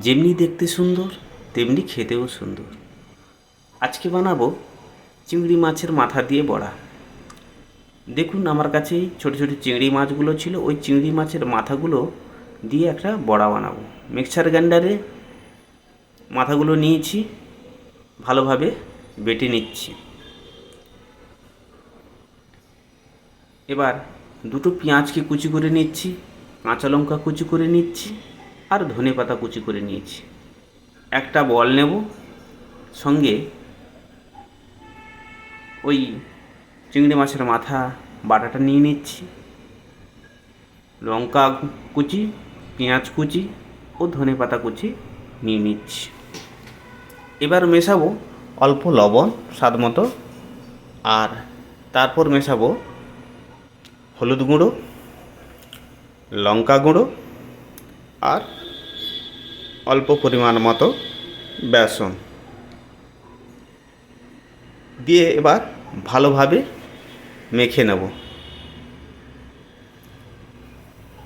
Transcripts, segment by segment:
যেমনি দেখতে সুন্দর তেমনি খেতেও সুন্দর। আজকে বানাবো চিংড়ি মাছের মাথা দিয়ে বড়া। দেখুন আমার কাছে ছোট ছোট চিংড়ি মাছগুলো ছিল, ওই চিংড়ি মাছের মাথাগুলো দিয়ে একটা বড়া বানাবো। মিক্সার গ্রাইন্ডারে মাথাগুলো নিয়েছি, ভালোভাবে বেটে নিচ্ছি। এবার দুটো পেঁয়াজকে কুচি করে নিচ্ছি, কাঁচা লঙ্কা কুচি করে নিচ্ছি, আর ধনেপাতা কুচি করে নিয়েছি। একটা বল নেব, সঙ্গে ওই চিংড়ি মাছের মাথা বাটাটা নিয়ে নিচ্ছি, লঙ্কা কুচি, পেঁয়াজ কুচি ও ধনেপাতা কুচি নিয়ে নিচ্ছি। এবার মেশাবো অল্প লবণ স্বাদ মতো, আর তারপর মেশাবো হলুদ গুঁড়ো, লঙ্কা গুঁড়ো আর অল্প পরিমাণ মতো বেসন দিয়ে এবার ভালোভাবে মেখে নেব।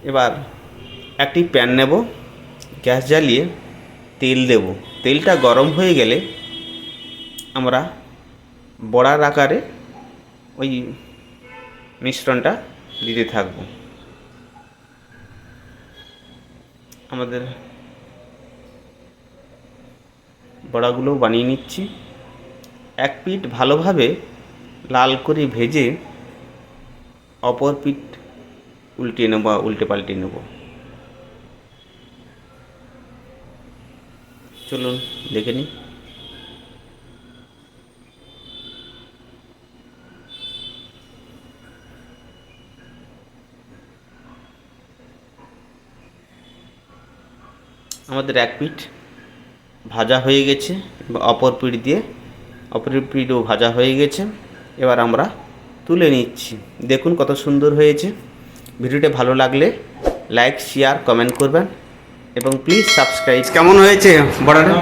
এবার একটি প্যান নেব, গ্যাস জ্বালিয়ে তেল দেব। তেলটা গরম হয়ে গেলে আমরা বড়ার আকারে ওই মিশ্রণটা দিতে থাকব। আমাদের বড়াগুলো বানিয়ে নিচ্ছি। এক পিঠ ভালোভাবে লাল করে ভেজে অপর পিঠ উল্টে নেব, উল্টে পাল্টে নেব। চলুন দেখে নিই। আমাদের এক পিঠ ভাজা হয়ে গেছে, অপর পিঠও ভাজা হয়ে গেছে। এবার আমরা তুলে নিচ্ছি। দেখুন কত সুন্দর হয়েছে। ভিডিওটা ভালো লাগলে লাইক, শেয়ার, কমেন্ট করবেন এবং প্লিজ সাবস্ক্রাইব। কেমন হয়েছে বড়াটা?